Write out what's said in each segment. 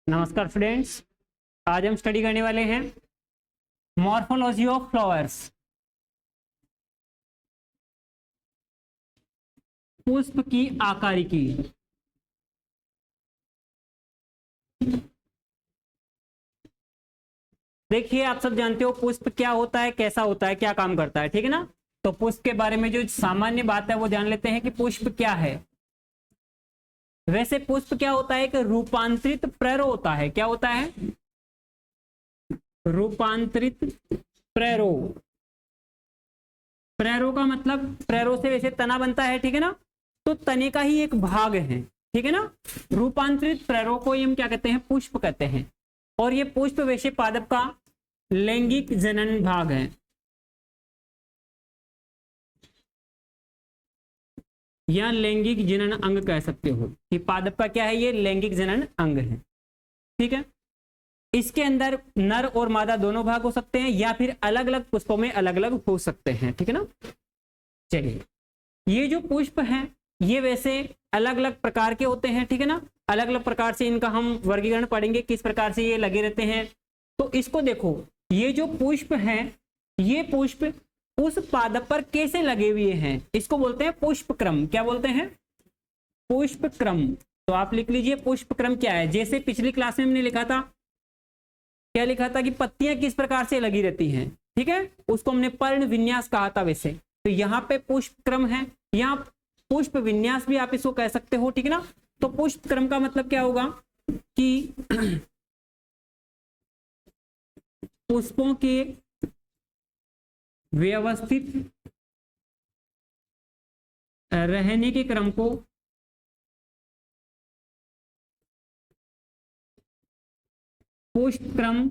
नमस्कार फ्रेंड्स, आज हम स्टडी करने वाले हैं मॉर्फोलॉजी ऑफ फ्लावर्स। पुष्प की आकारिकी। देखिए, आप सब जानते हो पुष्प क्या होता है, कैसा होता है, क्या काम करता है, ठीक है ना। तो पुष्प के बारे में जो सामान्य बात है वो जान लेते हैं कि पुष्प क्या है। वैसे पुष्प क्या होता है, एक रूपांतरित प्रेरो होता है। क्या होता है? रूपांतरित प्रेरो। प्रेरो का मतलब, प्रेरो से वैसे तना बनता है, ठीक है ना। तो तने का ही एक भाग है, ठीक है ना। रूपांतरित प्रेरो को हम क्या कहते हैं? पुष्प कहते हैं। और ये पुष्प वैसे पादप का लैंगिक जनन भाग है, या लैंगिक जनन अंग कह सकते हो कि पादप का क्या है, ये लैंगिक जनन अंग है, ठीक है। इसके अंदर नर और मादा दोनों भाग हो सकते हैं, या फिर अलग अलग पुष्पों में अलग अलग हो सकते हैं, ठीक है ना। चलिए, ये जो पुष्प हैं ये वैसे अलग अलग प्रकार के होते हैं, ठीक है ना। अलग अलग प्रकार से इनका हम वर्गीकरण पढ़ेंगे, किस प्रकार से ये लगे रहते हैं। तो इसको देखो, ये जो पुष्प हैं, ये पुष्प उस पादप पर कैसे लगे हुए हैं, इसको बोलते हैं पुष्प क्रम। क्या बोलते हैं? पुष्प क्रम। तो आप लिख लीजिए पुष्प क्रम क्या है। जैसे पिछली क्लास में हमने लिखा था, क्या लिखा था कि पत्तियां किस प्रकार से लगी रहती हैं, ठीक है, उसको हमने पर्ण विन्यास कहा था वैसे। तो यहाँ पे पुष्प क्रम है, यहाँ पुष्प विन्यास भी आप इसको कह सकते हो, ठीक है ना। तो पुष्प क्रम का मतलब क्या होगा कि पुष्पों के व्यवस्थित रहने के क्रम को पुष्प क्रम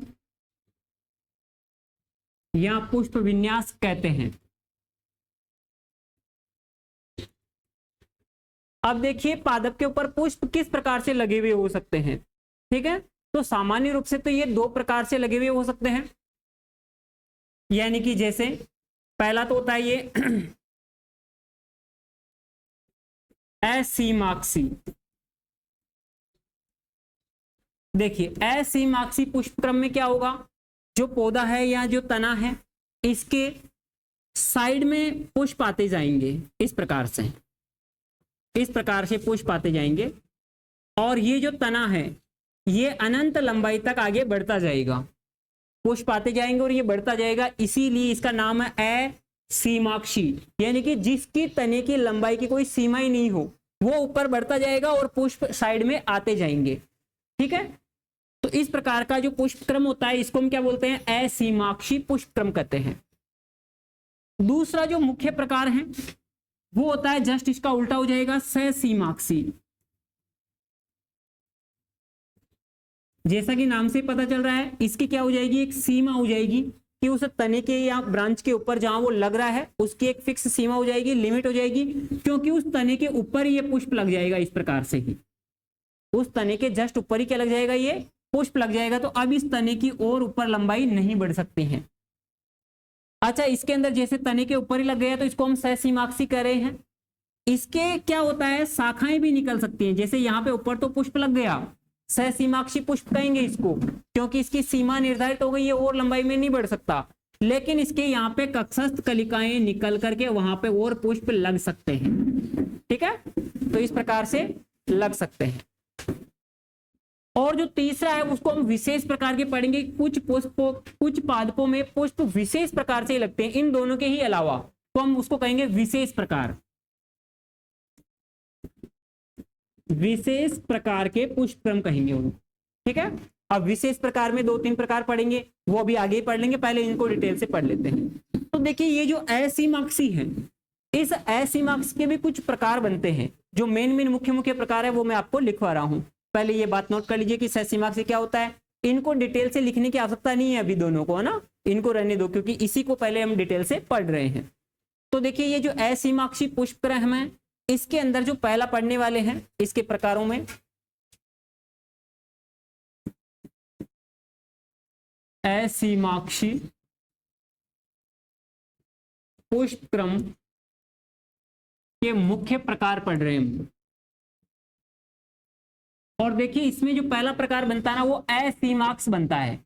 या पुष्प विन्यास कहते हैं। अब देखिए, पादप के ऊपर पुष्प किस प्रकार से लगे हुए हो सकते हैं, ठीक है। तो सामान्य रूप से तो ये दो प्रकार से लगे हुए हो सकते हैं, यानी कि जैसे पहला तो होता है ये एसीमाक्सी। देखिए, एसीमाक्सी पुष्प क्रम में क्या होगा, जो पौधा है या जो तना है, इसके साइड में पुष्प आते जाएंगे, इस प्रकार से, इस प्रकार से पुष्प आते जाएंगे। और ये जो तना है ये अनंत लंबाई तक आगे बढ़ता जाएगा, पुष्प आते जाएंगे और ये बढ़ता जाएगा, इसीलिए इसका नाम है असीमाक्षी। यानी कि जिसकी तने की लंबाई की कोई सीमा ही नहीं हो, वो ऊपर बढ़ता जाएगा और पुष्प साइड में आते जाएंगे, ठीक है। तो इस प्रकार का जो पुष्प क्रम होता है इसको हम क्या बोलते हैं? असीमाक्षी पुष्प क्रम कहते हैं। दूसरा जो मुख्य प्रकार है वो होता है, जस्ट इसका उल्टा हो जाएगा, ससीमाक्षी। जैसा कि नाम से पता चल रहा है, इसकी क्या हो जाएगी, एक सीमा हो जाएगी कि उस तने के या ब्रांच के ऊपर जहां वो लग रहा है उसकी एक फिक्स सीमा हो जाएगी, लिमिट हो जाएगी, क्योंकि उस तने के ऊपर ये पुष्प लग जाएगा। इस प्रकार से ही उस तने के जस्ट ऊपर ही क्या लग जाएगा, ये पुष्प लग जाएगा। तो अब इस तने की और ऊपर लंबाई नहीं बढ़ सकती है। अच्छा, इसके अंदर जैसे तने के ऊपर ही लग गया तो इसको हम सहसीमाक्षी कह रहे हैं। इसके क्या होता है, शाखाएं भी निकल सकती हैं। जैसे यहाँ पे ऊपर तो पुष्प लग गया, सहसीमाक्षी पुष्प कहेंगे इसको, क्योंकि इसकी सीमा निर्धारित हो गई है और लंबाई में नहीं बढ़ सकता। लेकिन इसके यहाँ पे कक्षस्थ कलिकाएं निकल करके वहां पे और पुष्प लग सकते हैं, ठीक है। तो इस प्रकार से लग सकते हैं। और जो तीसरा है उसको हम विशेष प्रकार के पढ़ेंगे। कुछ पुष्पों, कुछ पादपों में पुष्प विशेष प्रकार से लगते हैं, इन दोनों के ही अलावा, तो हम उसको कहेंगे विशेष प्रकार। विशेष प्रकार के पुष्प क्रम कहेंगे उनको, ठीक है। अब विशेष प्रकार में दो तीन प्रकार पढ़ेंगे, वो अभी आगे ही पढ़ लेंगे, पहले इनको डिटेल से पढ़ लेते हैं। तो देखिए, ये जो असीमाक्षी है, इस असीमाक्षी के भी कुछ प्रकार बनते हैं। जो मेन मुख्य मुख्य प्रकार है वो मैं आपको लिखवा रहा हूं। पहले ये बात नोट कर लीजिए कि असीमाक्षी क्या होता है। इनको डिटेल से लिखने की आवश्यकता नहीं है अभी दोनों को, है ना, इनको रहने दो, क्योंकि इसी को पहले हम डिटेल से पढ़ रहे हैं। तो देखिए, ये जो असीमाक्षी पुष्प क्रम है, इसके अंदर जो पहला पढ़ने वाले हैं इसके प्रकारों में असीमाक्षी पुष्प क्रम के मुख्य प्रकार पढ़ रहे हैं। और देखिए इसमें जो पहला प्रकार बनता है ना वो एसीमाक्स बनता है।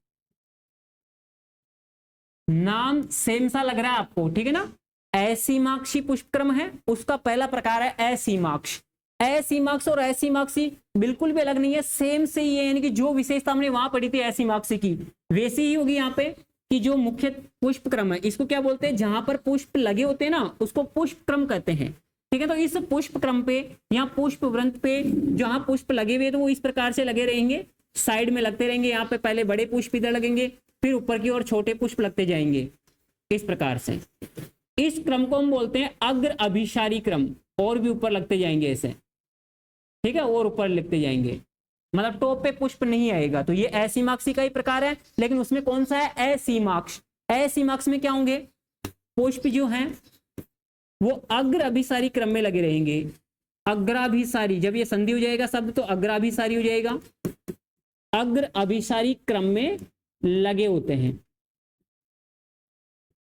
नाम सेम सा लग रहा है आपको, ठीक है ना। एसीमाक्षी पुष्पक्रम है, उसका पहला प्रकार है एसीमाक्ष। एसीमाक्स और एसीमाक्सी बिल्कुल भी अलग नहीं है, सेम से ही है, यानी कि जो विशेषता हमने वहां पढ़ी थी एसीमाक्सी की वैसी ही होगी यहाँ पे, कि जो मुख्य पुष्पक्रम है इसको क्या बोलते हैं, जहां पर पुष्प लगे होते हैं ना उसको पुष्पक्रम कहते हैं, ठीक है। तो इस पुष्पक्रम पे या पुष्प वृंत पे जहां पुष्प लगे हुए तो वो इस प्रकार से लगे रहेंगे, साइड में लगते रहेंगे। यहाँ पे पहले बड़े पुष्प इधर लगेंगे, फिर ऊपर की ओर छोटे पुष्प लगते जाएंगे इस प्रकार से। इस क्रम को हम बोलते हैं अग्र अभिसारी क्रम, और भी ऊपर लगते जाएंगे ऐसे, ठीक है, और ऊपर लिखते जाएंगे, मतलब टॉप पे पुष्प नहीं आएगा। तो ये एसीमाक्सी का ही प्रकार है, लेकिन उसमें कौन सा है, एसीमाक्स। एसीमाक्स में क्या होंगे, पुष्प जो हैं वो अग्र अभिसारी क्रम में लगे रहेंगे। अग्राभिसारी, जब ये संधि हो जाएगा शब्द तो अग्राभिसारी हो जाएगा, अग्र अभिसारी क्रम में लगे होते हैं।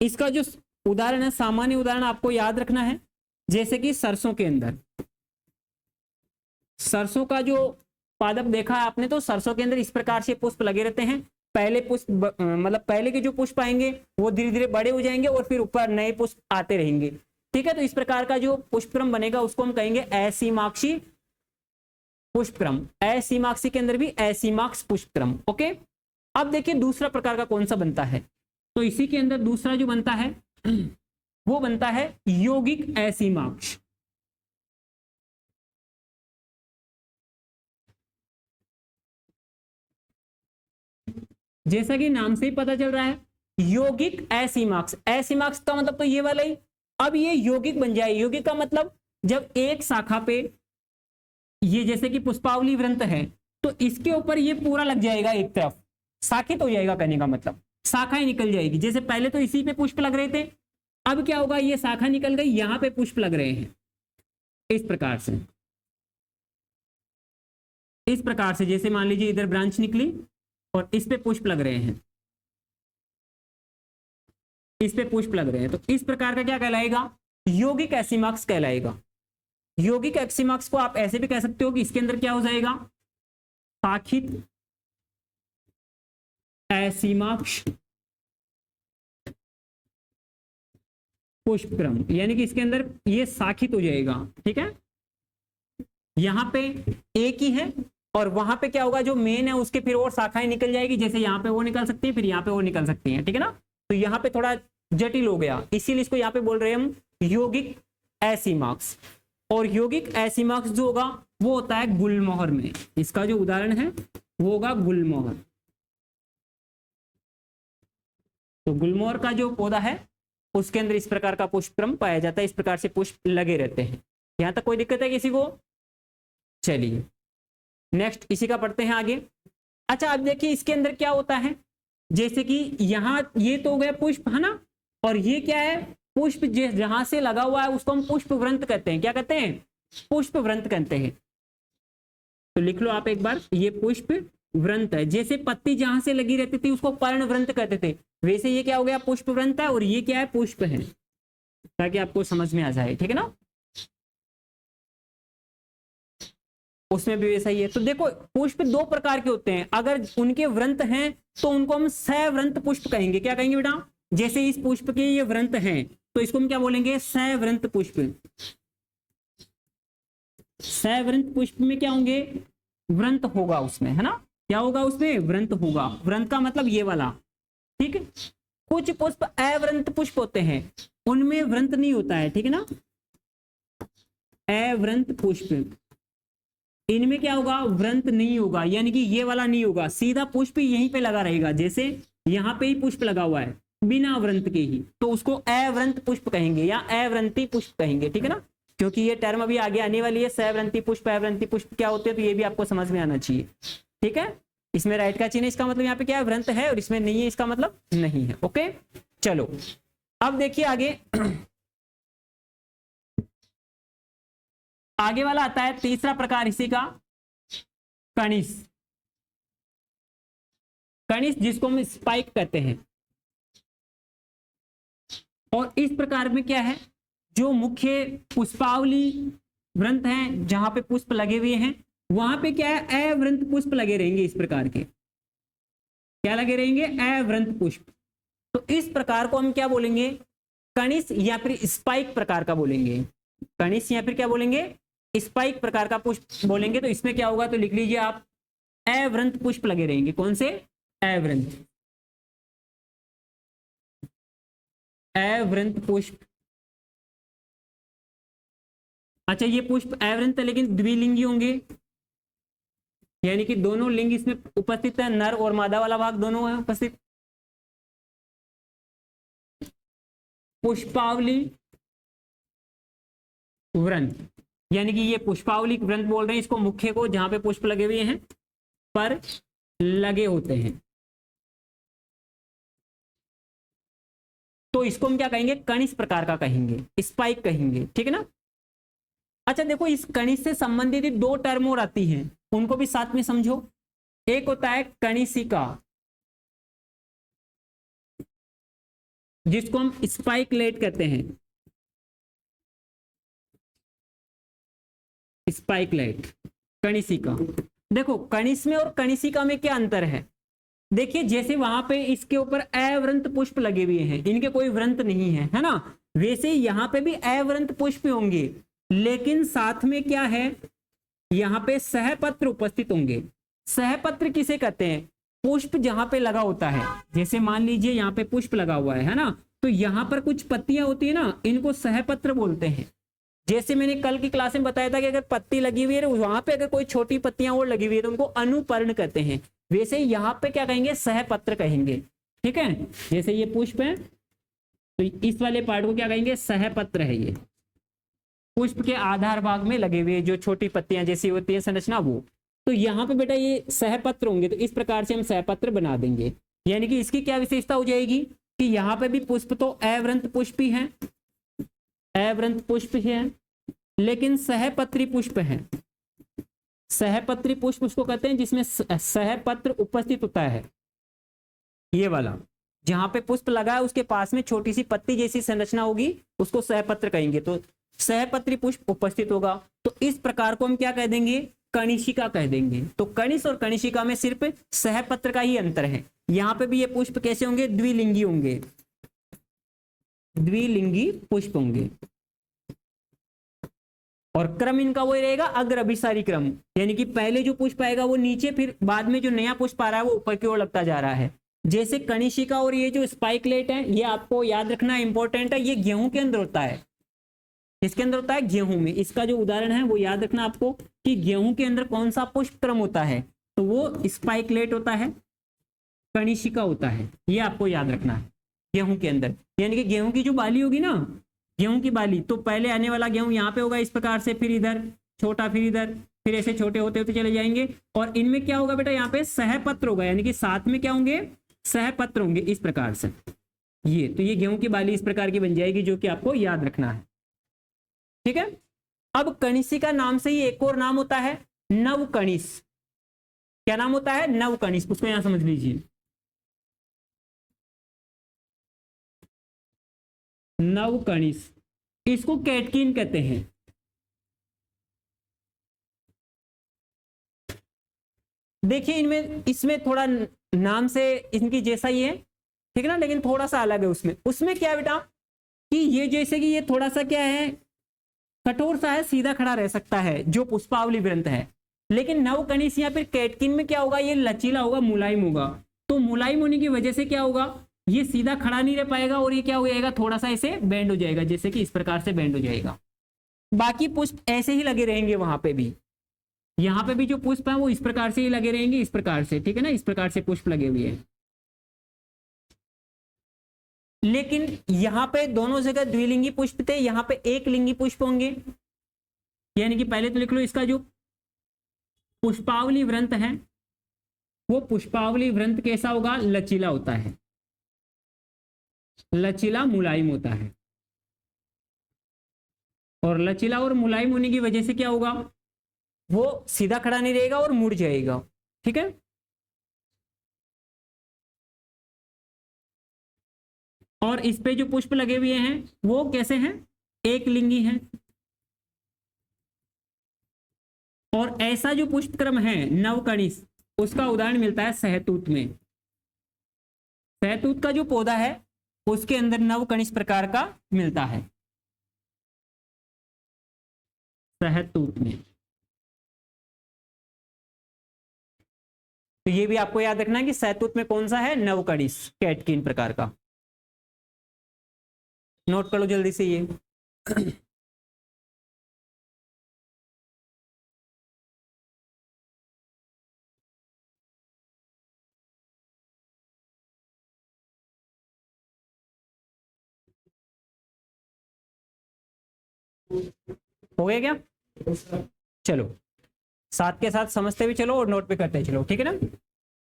इसका जो उदाहरण है, सामान्य उदाहरण आपको याद रखना है, जैसे कि सरसों के अंदर, सरसों का जो पादप देखा है आपने, तो सरसों के अंदर इस प्रकार से पुष्प लगे रहते हैं। पहले पुष्प मतलब पहले के जो पुष्प आएंगे वो धीरे धीरे बड़े हो जाएंगे और फिर ऊपर नए पुष्प आते रहेंगे, ठीक है। तो इस प्रकार का जो पुष्पक्रम बनेगा उसको हम कहेंगे एसीमाक्षी पुष्पक्रम। एसीमाक्षी के अंदर भी एसीमाक्स पुष्पक्रम, ओके। अब देखिए दूसरा प्रकार का कौन सा बनता है, तो इसी के अंदर दूसरा जो बनता है वो बनता है यौगिक एसीमाक्ष। जैसा कि नाम से ही पता चल रहा है यौगिक एसीमाक्स, एसीमाक्स का मतलब तो ये वाला ही। अब ये यौगिक बन जाए, यौगिक का मतलब जब एक शाखा पे ये जैसे कि पुष्पावली वृंत है तो इसके ऊपर ये पूरा लग जाएगा, एक तरफ शाखित हो जाएगा, कहने का मतलब शाखाएं निकल जाएगी। जैसे पहले तो इसी पे पुष्प लग रहे थे, अब क्या होगा, ये शाखा निकल गई, यहां पे पुष्प लग रहे हैं इस प्रकार से। इस प्रकार से जैसे मान लीजिए इधर ब्रांच निकली और इस पे पुष्प लग रहे हैं, इस पे पुष्प लग रहे हैं, तो इस प्रकार का क्या कहलाएगा, यौगिक एसीमाक्स कहलाएगा। यौगिक एसीमाक्स को आप ऐसे भी कह सकते हो कि इसके अंदर क्या हो जाएगा, शाखित एसीमाक्स पुष्पक्रम, यानी कि इसके अंदर ये शाखित हो जाएगा, ठीक है। यहां पे एक ही है और वहां पे क्या होगा, जो मेन है उसके फिर और शाखाएं निकल जाएगी, जैसे यहाँ पे वो निकल सकती है, फिर यहाँ पे वो निकल सकती है, ठीक है ना। तो यहाँ पे थोड़ा जटिल हो गया, इसीलिए इसको यहाँ पे बोल रहे हैं हम यौगिक एसीमाक्स। और यौगिक एसीमाक्स जो होगा वो होता है गुलमोहर में, इसका जो उदाहरण है वो होगा गुलमोहर। तो गुलमोहर का जो पौधा है उसके अंदर इस प्रकार का पुष्पक्रम पाया जाता है, इस प्रकार से पुष्प लगे रहते हैं। यहां तक कोई दिक्कत है किसी को? चलिए नेक्स्ट इसी का पढ़ते हैं आगे। अच्छा अब देखिए इसके अंदर क्या होता है, जैसे कि यहाँ ये तो हो गया पुष्प है ना, और ये क्या है, पुष्प जहां से लगा हुआ है उसको हम पुष्प वृंत कहते हैं। क्या कहते हैं? पुष्प वृंत कहते हैं। तो लिख लो आप एक बार, ये पुष्प वृंत है। जैसे पत्ती जहां से लगी रहती थी उसको पर्ण वृंत कहते थे, वैसे ये क्या हो गया, पुष्प वृंत है, और ये क्या है, पुष्प है, ताकि आपको समझ में आ जाए, ठीक है ना। उसमें भी वैसा ही है। तो देखो पुष्प दो प्रकार के होते हैं, अगर उनके वृंत हैं तो उनको हम सवृंत पुष्प कहेंगे। क्या कहेंगे बेटा? जैसे इस पुष्प के ये वृंत हैं तो इसको हम क्या बोलेंगे, सवृंत पुष्प। सवृंत पुष्प में क्या होंगे, वृंत होगा उसमें, है ना। क्या होगा उसमें, वृंत होगा। वृंत का मतलब ये वाला, ठीक है। कुछ पुष्प अवृंत पुष्प होते हैं, उनमें वृंत नहीं होता है, ठीक है ना। अवृंत पुष्प, इनमें क्या होगा, वृंत नहीं होगा, यानी कि ये वाला नहीं होगा, सीधा पुष्प यहीं पे लगा रहेगा। जैसे यहाँ पे ही पुष्प लगा हुआ है बिना वृंत के ही, तो उसको अवृंत पुष्प कहेंगे या अवृंती पुष्प कहेंगे, ठीक है ना। क्योंकि ये टर्म अभी आगे आने वाली है, सवृंती पुष्प अवृंती पुष्प क्या होते हैं, तो ये भी आपको समझ में आना चाहिए, ठीक है। इसमें राइट का चिन्ह, इसका मतलब यहाँ पे क्या है, वृंत है, और इसमें नहीं है, इसका मतलब नहीं है। ओके चलो अब देखिए आगे। आगे वाला आता है तीसरा प्रकार इसी का, कणिस। कणिस जिसको हम स्पाइक कहते हैं। और इस प्रकार में क्या है, जो मुख्य पुष्पावली वृंत हैं जहां पे पुष्प लगे हुए हैं वहां पे क्या है, अवृंत पुष्प लगे रहेंगे इस प्रकार के। क्या लगे रहेंगे, अवृंत पुष्प। तो इस प्रकार को हम क्या बोलेंगे, कणिस या फिर स्पाइक प्रकार का बोलेंगे। कणिस या फिर क्या बोलेंगे, स्पाइक प्रकार का पुष्प बोलेंगे। तो इसमें क्या होगा, तो लिख लीजिए आप, अवृंत पुष्प लगे रहेंगे। कौन से, अवृंत, अवृंत पुष्प। अच्छा, ये पुष्प अवृंत लेकिन द्विलिंगी होंगे, यानी कि दोनों लिंग इसमें उपस्थित है, नर और मादा वाला भाग दोनों है उपस्थित। पुष्पावली व्रंत, यानी कि ये पुष्पावली व्रंत बोल रहे हैं इसको, मुख्य को जहां पे पुष्प लगे हुए हैं पर लगे होते हैं। तो इसको हम क्या कहेंगे, कणिस प्रकार का कहेंगे, स्पाइक कहेंगे, ठीक है ना। अच्छा देखो, इस कणिस से संबंधित दो टर्म और आती हैं, उनको भी साथ में समझो। एक होता है कणिसिका, जिसको हम स्पाइकलेट कहते हैं, स्पाइकलेट, कणिसिका। देखो कणिस में और कणिसिका में क्या अंतर है, देखिए जैसे वहां पे इसके ऊपर अवृंत पुष्प लगे हुए हैं, इनके कोई व्रंत नहीं है ना, वैसे यहां पे भी अवृंत पुष्प होंगे, लेकिन साथ में क्या है, यहां पे सहपत्र उपस्थित होंगे। सहपत्र किसे कहते हैं, पुष्प जहां पे लगा होता है, जैसे मान लीजिए यहाँ पे पुष्प लगा हुआ है ना, तो यहां पर कुछ पत्तियां होती है ना, इनको सहपत्र बोलते हैं। जैसे मैंने कल की क्लास में बताया था कि अगर पत्ती लगी हुई है वहां पे अगर कोई छोटी पत्तियां और लगी हुई है तो उनको अनुपर्ण कहते हैं, वैसे यहाँ पे क्या कहेंगे, सहपत्र कहेंगे, ठीक है। जैसे ये पुष्प है तो इस वाले पार्ट को क्या कहेंगे, सहपत्र है। ये पुष्प के आधार भाग में लगे हुए जो छोटी पत्तियां जैसी होती है संरचना, वो तो यहाँ पे बेटा ये सहपत्र होंगे, तो इस प्रकार से हम सहपत्र बना देंगे। यानी कि इसकी क्या विशेषता हो जाएगी कि यहाँ पे भी पुष्प तो अवृंत पुष्प ही है, अवृंत पुष्प है, लेकिन सहपत्री पुष्प है। सहपत्री पुष्प उसको कहते हैं जिसमें सहपत्र उपस्थित होता है, ये वाला जहां पे पुष्प लगा है उसके पास में छोटी सी पत्ती जैसी संरचना होगी, उसको सहपत्र कहेंगे। तो सहपत्री पुष्प उपस्थित होगा, तो इस प्रकार को हम क्या कह देंगे, कणिशिका कह देंगे। तो कणिस और कणिशिका में सिर्फ सहपत्र का ही अंतर है। यहाँ पे भी ये पुष्प कैसे होंगे, द्विलिंगी होंगे, द्विलिंगी पुष्प होंगे, और क्रम इनका वही रहेगा, अग्र अभिसारी क्रम, यानी कि पहले जो पुष्प आएगा वो नीचे, फिर बाद में जो नया पुष्प आ रहा है वो ऊपर की ओर लगता जा रहा है। जैसे कणिशिका और ये जो स्पाइकलेट है, ये आपको याद रखना इंपॉर्टेंट है, ये गेहूं के अंदर होता है। इसके अंदर होता है गेहूं में, इसका जो उदाहरण है वो याद रखना आपको कि गेहूं के अंदर कौन सा पुष्प क्रम होता है, तो वो स्पाइकलेट होता है, कणिशिका होता है, ये आपको याद रखना है। गेहूं के अंदर यानी कि गेहूं की जो बाली होगी ना, गेहूं की बाली, तो पहले आने वाला गेहूं यहाँ पे होगा इस प्रकार से, फिर इधर छोटा, फिर इधर, फिर ऐसे छोटे होते होते चले जाएंगे। और इनमें क्या होगा बेटा, यहाँ पे सहपत्र होगा, यानी कि साथ में क्या होंगे, सहपत्र होंगे इस प्रकार से। ये तो ये गेहूं की बाली इस प्रकार की बन जाएगी, जो कि आपको याद रखना है, ठीक है। अब कणिसिका नाम से ही एक और नाम होता है नवकणिस। क्या नाम होता है, नवकणिस, उसको यहां समझ लीजिए। नवकणिस, इसको कैटकिन कहते हैं। देखिए इनमें, इसमें थोड़ा नाम से इनकी जैसा ही है, ठीक है ना, लेकिन थोड़ा सा अलग है। उसमें उसमें क्या है बेटा कि ये जैसे कि ये थोड़ा सा क्या है, कठोर सा है, सीधा खड़ा रह सकता है जो पुष्पावली व्रंत है। लेकिन नवकणिस या फिर कैटकिन में क्या होगा, ये लचीला होगा, मुलायम होगा। तो मुलायम होने की वजह से क्या होगा, ये सीधा खड़ा नहीं रह पाएगा, और ये क्या हो जाएगा, थोड़ा सा ऐसे बेंड हो जाएगा, जैसे कि इस प्रकार से बेंड हो जाएगा। बाकी पुष्प ऐसे ही लगे रहेंगे, वहां पे भी, यहाँ पे भी जो पुष्प है वो इस प्रकार से ही लगे रहेंगे, इस प्रकार से, ठीक है ना, इस प्रकार से पुष्प लगे हुए हैं। लेकिन यहाँ पे दोनों जगह द्विलिंगी पुष्प थे, यहाँ पे एक लिंगी पुष्प होंगे। यानी कि पहले तो लिख लो, इसका जो पुष्पावली व्रंत है वो पुष्पावली व्रंत कैसा होगा, लचीला होता है, लचीला मुलायम होता है। और लचीला और मुलायम होने की वजह से क्या होगा, वो सीधा खड़ा नहीं रहेगा और मुड़ जाएगा, ठीक है। और इस पे जो पुष्प लगे हुए हैं वो कैसे हैं, एक लिंगी हैं, और ऐसा जो पुष्पक्रम है नवकणिस, उसका उदाहरण मिलता है सहतूत में। सहतूत का जो पौधा है उसके अंदर नवकणिस प्रकार का मिलता है, सहतूत में। तो ये भी आपको याद रखना है कि सहतूत में कौन सा है, नवकणिस कैटकिन प्रकार का। नोट कर लो जल्दी से ये। हो गया क्या? चलो, साथ के साथ समझते भी चलो और नोट भी करते चलो, ठीक है ना।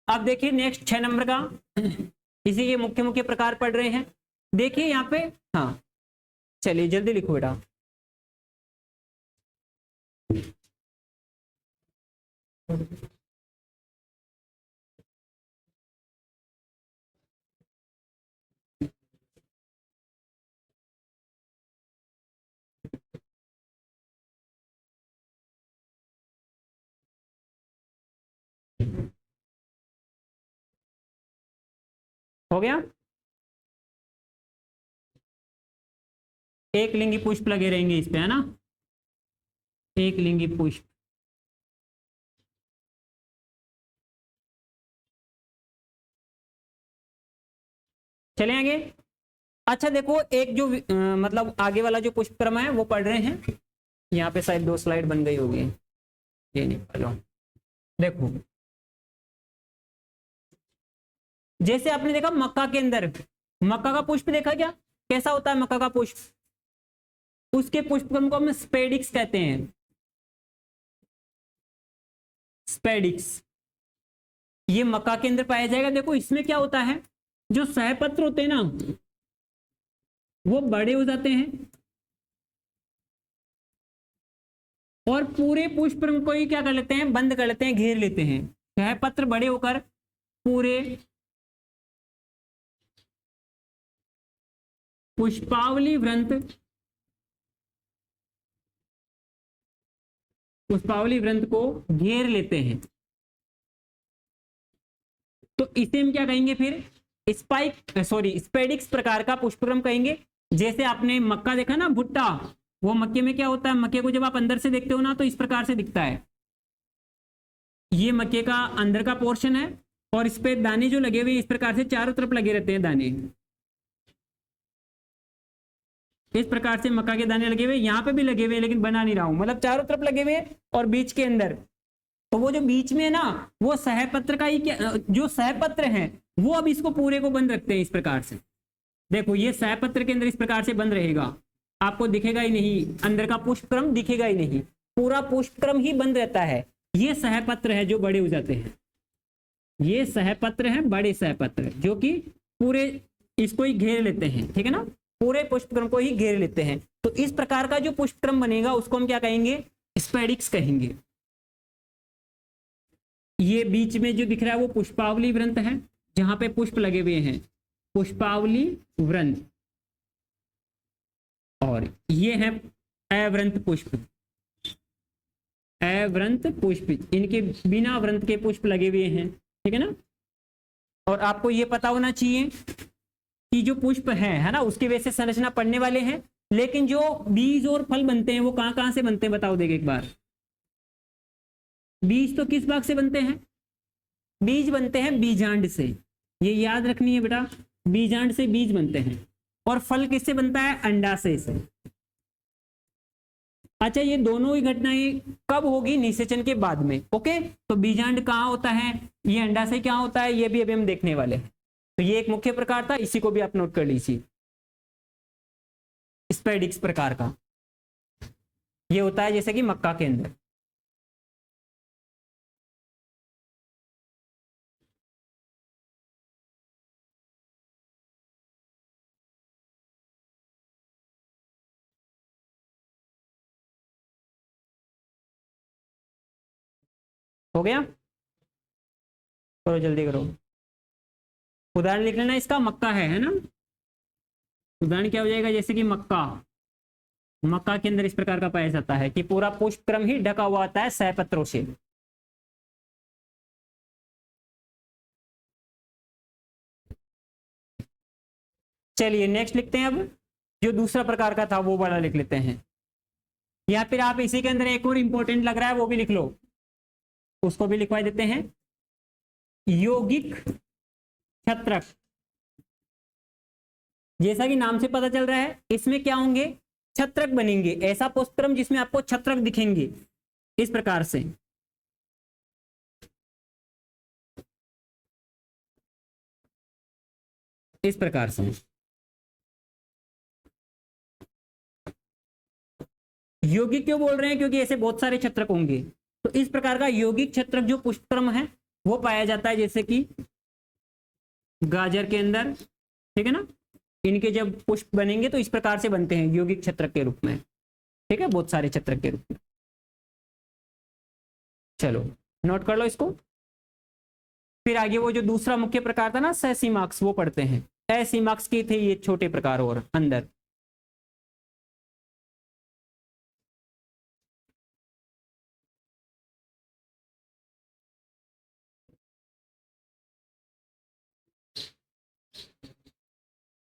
अब देखिए नेक्स्ट 6 नंबर का, इसी के मुख्य मुख्य प्रकार पढ़ रहे हैं। देखिए यहाँ पे, हाँ चलिए जल्दी लिखो बेटा। हो गया, एक लिंगी पुष्प लगे रहेंगे इस पे, है ना, एक लिंगी पुष्प। चले आगे। अच्छा देखो, एक जो मतलब आगे वाला जो पुष्पक्रम है वो पढ़ रहे हैं। यहाँ पे शायद 2 स्लाइड बन गई होगी, ये नहीं पढ़ो। देखो जैसे आपने देखा मक्का के अंदर, मक्का का पुष्प देखा क्या, कैसा होता है मक्का का पुष्प, उसके पुष्पक्रम को हम स्पेडिक्स कहते हैं, स्पेडिक्स। ये मक्का के अंदर पाया जाएगा। देखो इसमें क्या होता है, जो सहपत्र होते हैं ना वो बड़े हो जाते हैं और पूरे पुष्पक्रम को ही क्या कर लेते हैं, बंद कर लेते हैं, घेर लेते हैं। सहपत्र बड़े होकर पूरे पुष्पावली वृंत, पुष्पावली वृंत को घेर लेते हैं। तो इसे हम क्या कहेंगे फिर, स्पेडिक्स प्रकार का पुष्पक्रम कहेंगे। जैसे आपने मक्का देखा ना, भुट्टा, वो मक्के में क्या होता है, मक्के को जब आप अंदर से देखते हो ना तो इस प्रकार से दिखता है। ये मक्के का अंदर का पोर्शन है और इस पे दाने जो लगे हुए इस प्रकार से चारों तरफ लगे रहते हैं दाने, इस प्रकार से मक्का के दाने लगे हुए, यहाँ पे भी लगे हुए लेकिन बना नहीं रहा हूं, मतलब चारों तरफ लगे हुए और बीच के अंदर। तो वो जो बीच में है ना, वो सहपत्र का ही क्या, जो सहपत्र है वो अब इसको पूरे को बंद रखते हैं इस प्रकार से। देखो ये सहपत्र के अंदर इस प्रकार से बंद रहेगा, आपको दिखेगा ही नहीं, अंदर का पुष्पक्रम दिखेगा ही नहीं, पूरा पुष्पक्रम ही बंद रहता है। ये सहपत्र है जो बड़े हो जाते हैं, ये सहपत्र है, बड़े सहपत्र जो कि पूरे इसको ही घेर लेते हैं, ठीक है ना, पूरे पुष्पक्रम को ही घेर लेते हैं। तो इस प्रकार का जो पुष्पक्रम बनेगा उसको हम क्या कहेंगे, स्पेडिक्स कहेंगे। ये बीच में जो दिख रहा है वो पुष्पावली वृंत है, जहां पे पुष्प लगे हुए हैं, पुष्पावली वृंत। और ये है अवृंत पुष्प, अवृंत पुष्प, इनके बिना वृंत के पुष्प लगे हुए हैं, ठीक है ना। और आपको ये पता होना चाहिए कि जो पुष्प है ना, उसकी वजह से संरचना पढ़ने वाले हैं, लेकिन जो बीज और फल बनते हैं वो कहां कहां से बनते हैं बताओ, देख एक बार। बीज तो किस भाग से बनते हैं, बीज बनते हैं बीजांड से, ये याद रखनी है बेटा, बीजांड से बीज बनते हैं। और फल किससे बनता है, अंडाशय से। अच्छा ये दोनों ही घटनाएं कब होगी, निषेचन के बाद में। ओके, तो बीजांड कहाँ होता है, ये अंडाशय क्या होता है, ये भी अभी हम देखने वाले हैं। तो ये एक मुख्य प्रकार था, इसी को भी आप नोट कर लीजिए, स्पेडिक्स प्रकार का। ये होता है जैसे कि मक्का के अंदर। हो गया, करो जल्दी करो। उदाहरण लिख लेना इसका, मक्का है ना। उदाहरण क्या हो जाएगा, जैसे कि मक्का, मक्का के अंदर इस प्रकार का पाया जाता है कि पूरा पुष्पक्रम ही ढका हुआ होता है सहपत्रों से। चलिए नेक्स्ट लिखते हैं। अब जो दूसरा प्रकार का था वो वाला लिख लेते हैं, या फिर आप इसी के अंदर एक और इंपॉर्टेंट लग रहा है वो भी लिख लो, उसको भी लिखवा देते हैं। यौगिक छत्रक, जैसा कि नाम से पता चल रहा है इसमें क्या होंगे, छत्रक बनेंगे, ऐसा पुष्पक्रम जिसमें आपको छत्रक दिखेंगे इस प्रकार से। इस प्रकार से यौगिक क्यों बोल रहे हैं, क्योंकि ऐसे बहुत सारे छत्रक होंगे। तो इस प्रकार का यौगिक छत्रक जो पुष्पक्रम है वो पाया जाता है, जैसे कि गाजर के अंदर, ठीक है ना, इनके जब पुष्प बनेंगे तो इस प्रकार से बनते हैं यौगिक छत्रक के रूप में, ठीक है, बहुत सारे छत्रक के रूप में। चलो नोट कर लो इसको। फिर आगे वो जो दूसरा मुख्य प्रकार था ना सहसीमाक्स, वो पढ़ते हैं। सहसीमाक्स के थे ये छोटे प्रकार और अंदर।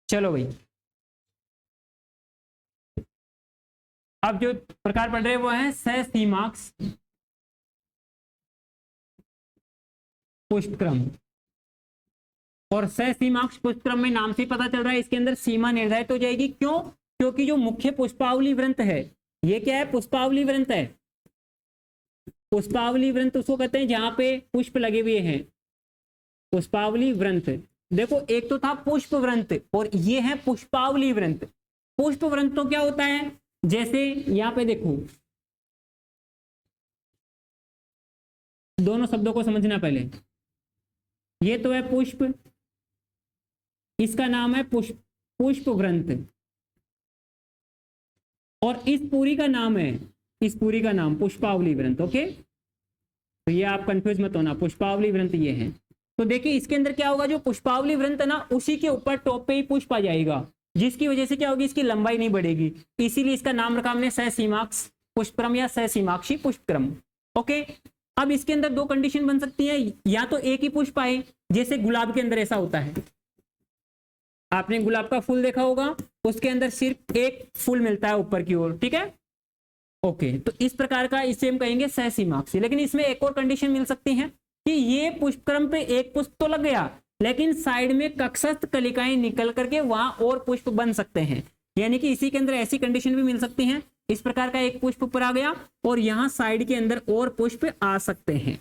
चलो भाई, अब जो प्रकार पढ़ रहे हैं वो है सहसीमाक्स पुष्पक्रम। और सहसीमाक्स पुष्पक्रम में नाम से पता चल रहा है इसके अंदर सीमा निर्धारित हो जाएगी। क्यों? क्योंकि जो मुख्य पुष्पावली वृंत है, ये क्या है, पुष्पावली वृंत है। पुष्पावली वृंत उसको कहते हैं जहां पे पुष्प लगे हुए हैं, पुष्पावली वृंत। देखो एक तो था पुष्प वृंत और ये है पुष्पावली वृंत। पुष्प वृंत तो क्या होता है, जैसे यहां पे देखो, दोनों शब्दों को समझना पहले। ये तो है पुष्प, इसका नाम है पुष्प, पुष्प वृंत, और इस पूरी का नाम है, इस पूरी का नाम पुष्पावली वृंत। ओके, तो ये आप कंफ्यूज मत होना, पुष्पावली वृंत ये है। तो देखिए इसके अंदर क्या होगा, जो पुष्पावली वृंत है ना उसी के ऊपर टॉप पे ही पुष्प आ जाएगा, जिसकी वजह से क्या होगी, इसकी लंबाई नहीं बढ़ेगी। इसीलिए इसका नाम रखा हमने सहसीमाक्स पुष्पक्रम या सहसीमाक्षी पुष्पक्रम। ओके, अब इसके अंदर दो कंडीशन बन सकती है, या तो एक ही पुष्प आए, जैसे गुलाब के अंदर ऐसा होता है, आपने गुलाब का फूल देखा होगा, उसके अंदर सिर्फ एक फूल मिलता है ऊपर की ओर, ठीक है। ओके, तो इस प्रकार का इसे हम कहेंगे सहसीमाक्षी। लेकिन इसमें एक और कंडीशन मिल सकती है कि ये पुष्पक्रम पे एक पुष्प तो लग गया, लेकिन साइड में कक्षस्थ कलिकाएं निकल करके वहां और पुष्प बन सकते हैं। यानी कि इसी के अंदर ऐसी कंडीशन भी मिल सकती है, इस प्रकार का एक पुष्प ऊपर आ गया और यहाँ साइड के अंदर और पुष्प आ सकते हैं,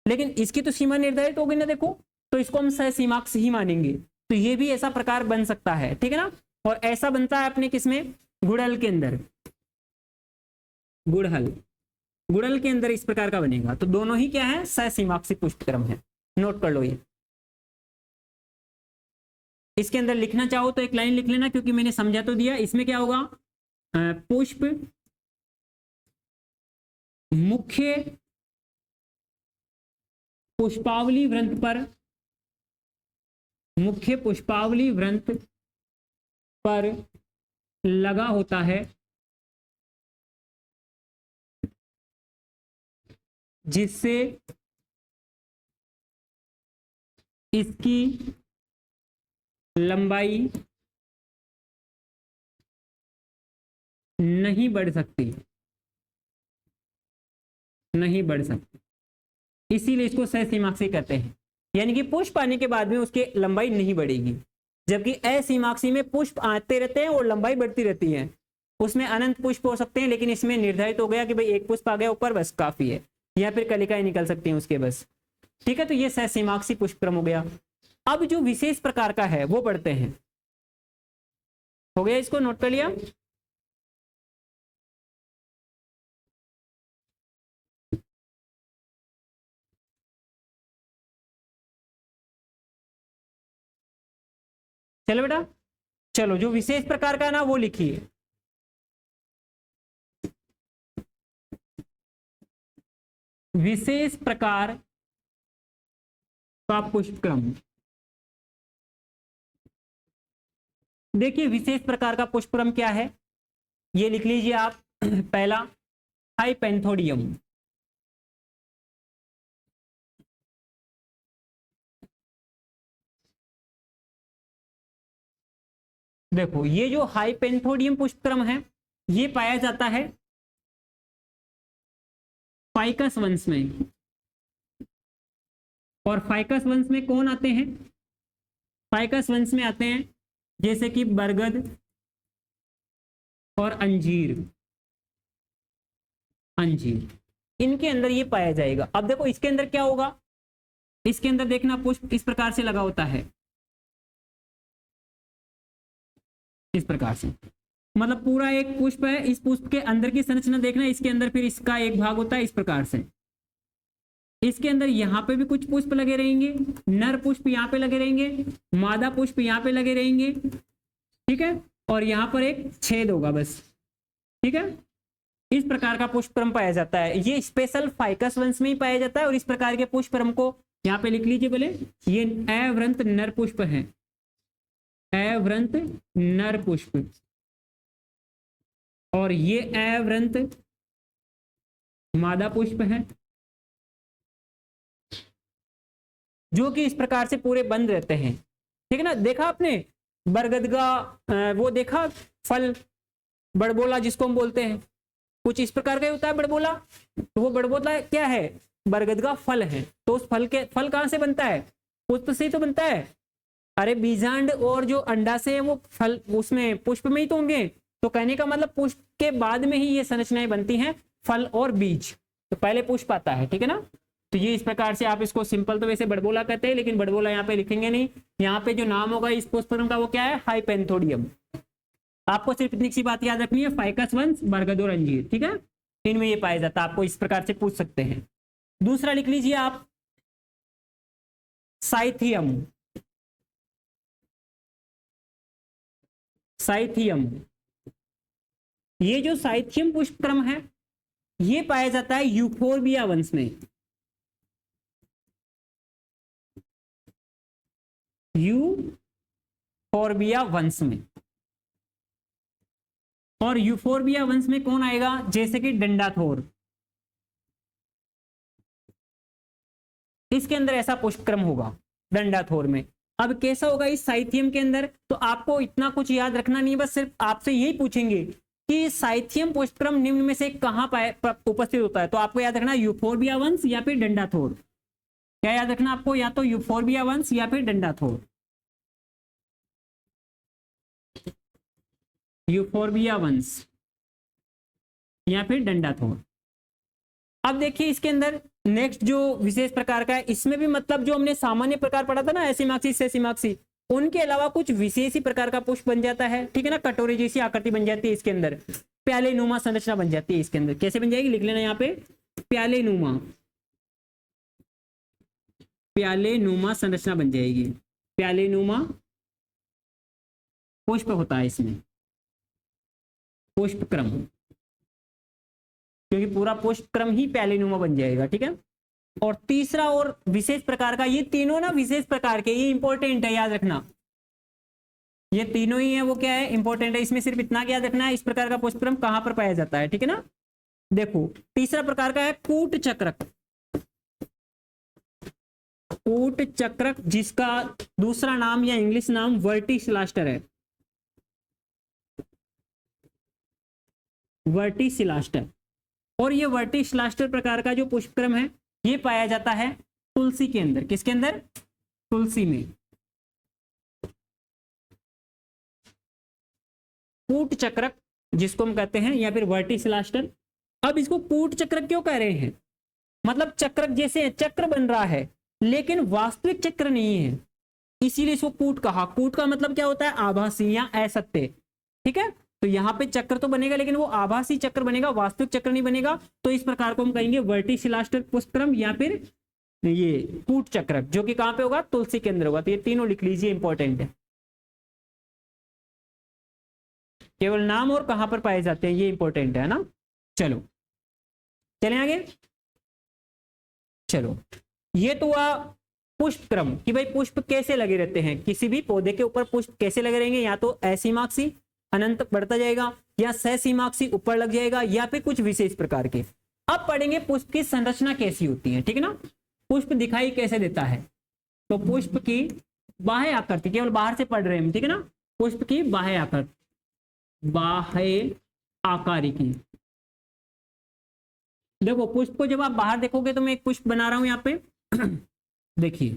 लेकिन इसकी तो सीमा निर्धारित हो गई ना, देखो, तो इसको हम सहसीमाक्ष ही मानेंगे। तो ये भी ऐसा प्रकार बन सकता है, ठीक है ना। और ऐसा बनता है अपने किसमें, गुड़हल के अंदर, गुड़हल, गुड़हल के अंदर इस प्रकार का बनेगा। तो दोनों ही क्या है, सहसीमाक्षी पुष्पक्रम है। नोट कर लो ये। इसके अंदर लिखना चाहो तो एक लाइन लिख लेना, क्योंकि मैंने समझा तो दिया। इसमें क्या होगा, पुष्प मुख्य पुष्पावली वृंत पर, मुख्य पुष्पावली वृंत पर लगा होता है, जिससे इसकी लंबाई नहीं बढ़ सकती, नहीं बढ़ सकती, इसीलिए इसको सहसीमाक्षी कहते हैं। यानी कि पुष्प आने के बाद में उसकी लंबाई नहीं बढ़ेगी, जबकि असीमाक्षी में पुष्प आते रहते हैं और लंबाई बढ़ती रहती है। उसमें अनंत पुष्प हो सकते हैं, लेकिन इसमें निर्धारित हो गया कि भाई एक पुष्प आ गया ऊपर, बस काफी है, या फिर कलिकाएं निकल सकती हैं उसके, बस, ठीक है। तो ये सहसीमाक्षी पुष्पक्रम हो गया। अब जो विशेष प्रकार का है वो पढ़ते हैं। हो गया, इसको नोट कर लिया। चलो बेटा, चलो जो विशेष प्रकार का है ना वो लिखिए। विशेष प्रकार का पुष्पक्रम, देखिए विशेष प्रकार का पुष्पक्रम क्या है, ये लिख लीजिए आप पहला हाइपेंथोडियम। देखो ये जो हाइपेंथोडियम पुष्पक्रम है ये पाया जाता है फाइकस वंश में। और फाइकस वंश में कौन आते हैं? फाइकस वंश में आते हैं जैसे कि बरगद और अंजीर। अंजीर इनके अंदर ये पाया जाएगा। अब देखो इसके अंदर क्या होगा, इसके अंदर देखना पुष्प इस प्रकार से लगा होता है, इस प्रकार से, मतलब पूरा एक पुष्प है, इस पुष्प के अंदर की संरचना देखना, इसके अंदर फिर इसका एक भाग होता है इस प्रकार से। इसके अंदर यहाँ पे भी कुछ पुष्प लगे रहेंगे, नर पुष्प यहाँ पे लगे रहेंगे, मादा पुष्प यहाँ पे लगे रहेंगे, ठीक है, और यहाँ पर एक छेद होगा बस, ठीक है। इस प्रकार का पुष्पक्रम पाया जाता है, ये स्पेशल फाइकस वंश में ही पाया जाता है। और इस प्रकार के पुष्पक्रम को यहाँ पे लिख लीजिए बोले, ये अवृंत नर पुष्प है, अवृंत नर पुष्प, और ये अवृंत मादा पुष्प है, जो कि इस प्रकार से पूरे बंद रहते हैं, ठीक है ना। देखा आपने बरगद का वो देखा फल बड़बोला जिसको हम बोलते हैं, कुछ इस प्रकार का होता है बड़बोला। तो वो बड़बोला क्या है? बरगद का फल है। तो उस फल कहां से बनता है? पुष्प से ही तो बनता है। अरे बीजांड और जो अंडा से है वो फल उसमें पुष्प में ही तो होंगे। तो कहने का मतलब पुष्प के बाद में ही ये संरचनाएं बनती हैं, फल और बीज। तो पहले पुष्प आता है, ठीक है ना। तो ये इस प्रकार से आप इसको सिंपल तो वैसे बड़बोला कहते हैं, लेकिन बड़बोला यहाँ पे लिखेंगे नहीं। यहाँ पे जो नाम होगा इस पुष्पक्रम का वो क्या है? हाइपेंथोडियम। आपको सिर्फ इतनी सी बात याद रखनी है, फाइकस वंश, बरगद और अंजीर, ठीक है, इनमें ये पाया जाता है। आपको इस प्रकार से पूछ सकते हैं। दूसरा लिख लीजिए आप साइथियम। साइथियम, ये जो साइथियम पुष्पक्रम है ये पाया जाता है यूफोर्बिया वंश में। यूफोर्बिया वंश में। और यूफोर्बिया वंश में कौन आएगा? जैसे कि डंडाथोर, इसके अंदर ऐसा पुष्पक्रम होगा डंडाथोर में। अब कैसा होगा इस साइथियम के अंदर? तो आपको इतना कुछ याद रखना नहीं, बस सिर्फ आपसे यही पूछेंगे कि साइथियम पुष्पक्रम निम्न में से कहां उपस्थित होता है। तो आपको याद रखना यूफोर्बिया वंश या फिर डंडाथोर। क्या याद रखना आपको? या तो यूफोर्बिया वंश या फिर डंडाथोर। यूफोर्बिया वंश या फिर डंडाथोर। अब देखिए इसके अंदर नेक्स्ट जो विशेष प्रकार का है, इसमें भी मतलब जो हमने सामान्य प्रकार पढ़ा था ना, एसिमाक्सी सेसिमाक्सी, उनके अलावा कुछ विशेष ही प्रकार का पुष्प बन जाता है, ठीक है ना। कटोरे जैसी आकृति बन जाती है इसके अंदर, प्याले नुमा संरचना बन जाती है इसके अंदर। कैसे बन जाएगी? लिख लेना यहाँ पे, प्याले नुमा, प्याले नुमा संरचना बन जाएगी। प्याले नुमा पुष्प होता है इसमें, पुष्पक्रम, क्योंकि पूरा पुष्पक्रम ही प्याले नुमा बन जाएगा, ठीक है। और तीसरा और विशेष प्रकार का, ये तीनों ना विशेष प्रकार के, ये इंपॉर्टेंट है, याद रखना। ये तीनों ही है वो क्या है? इंपॉर्टेंट है। इसमें सिर्फ इतना याद रखना है इस प्रकार का पुष्पक्रम कहां पर पाया जाता है, ठीक है ना। देखो तीसरा प्रकार का है कूट चक्रक। कूट चक्रक, जिसका दूसरा नाम या इंग्लिश नाम वर्टिसिलास्टर है, वर्टिसिलास्टर। और ये वर्टिसिलास्टर प्रकार का जो पुष्पक्रम है ये पाया जाता है तुलसी के अंदर। किसके अंदर? तुलसी में। कूट चक्रक जिसको हम कहते हैं, या फिर वर्टिसिलास्टर। अब इसको कूट चक्रक क्यों कह रहे हैं? मतलब चक्रक जैसे चक्र बन रहा है लेकिन वास्तविक चक्र नहीं है, इसीलिए इसको कूट कहा। कूट का मतलब क्या होता है? आभासी या असत्य, ठीक है। तो यहाँ पे चक्र तो बनेगा लेकिन वो आभासी चक्र बनेगा, वास्तविक चक्र नहीं बनेगा। तो इस प्रकार को हम कहेंगे वर्टिसिलास्टर पुष्पक्रम या फिर ये कूट चक्रक, जो कि कहां पे होगा? तुलसी के अंदर होगा। तो ये तीनों लिख लीजिए, इंपॉर्टेंट है। केवल नाम और कहां पर पाए जाते हैं ये इंपॉर्टेंट है ना। चलो चलें आगे। चलो ये तो हुआ पुष्पक्रम कि भाई पुष्प कैसे लगे रहते हैं, किसी भी पौधे के ऊपर पुष्प कैसे लगे रहेंगे, या तो ऐसी माक्सी अनंत बढ़ता जाएगा, या सहसीमाक्षी ऊपर लग जाएगा या फिर कुछ विशेष प्रकार के। अब पढ़ेंगे पुष्प की संरचना कैसी होती है, ठीक है ना। पुष्प दिखाई कैसे देता है, तो पुष्प की बाह्य आकृति, केवल बाहर से पढ़ रहे हैं, ठीक है ना। पुष्प की बाह्य आकृति, बाह्य आकारिकी। देखो पुष्प को जब आप बाहर देखोगे तो मैं एक पुष्प बना रहा हूं यहाँ पे देखिए,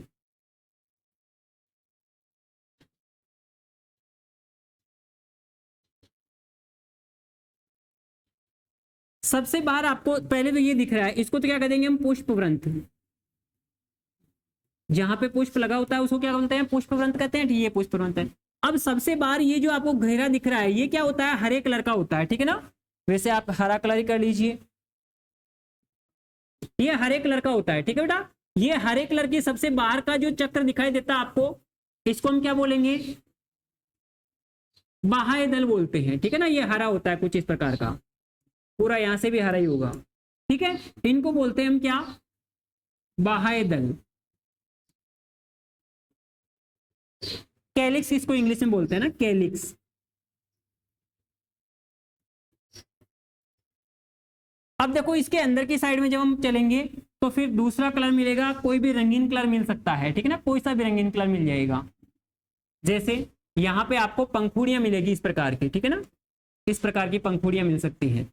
सबसे बाहर आपको पहले तो ये दिख रहा है, इसको तो क्या कह देंगे हम, पुष्प वृंत। जहां पे पुष्प लगा होता है उसको क्या बोलते हैं, पुष्प वृंत कहते हैं, ठीक है, ये पुष्प वृंत है। अब सबसे बाहर ये जो आपको घेरा दिख रहा है ये क्या होता है, हरे कलर का होता है, ठीक है ना। वैसे आप हरा कलर ही कर लीजिए, ये हरे कलर का होता है, ठीक है बेटा। ये हरे कलर की सबसे बाहर का जो चक्र दिखाई देता है आपको, इसको हम क्या बोलेंगे, बाह्य दल बोलते हैं, ठीक है ना। ये हरा होता है कुछ इस प्रकार का, पूरा यहां से भी हरा ही होगा, ठीक है। इनको बोलते हैं हम क्या, बाह्य दल। कैलिक्स इसको इंग्लिश में बोलते हैं ना, कैलिक्स। अब देखो इसके अंदर की साइड में जब हम चलेंगे तो फिर दूसरा कलर मिलेगा, कोई भी रंगीन कलर मिल सकता है, ठीक है ना, कोई सा भी रंगीन कलर मिल जाएगा। जैसे यहां पे आपको पंखुड़ियां मिलेगी इस प्रकार की, ठीक है ना, इस प्रकार की पंखुड़ियां मिल सकती हैं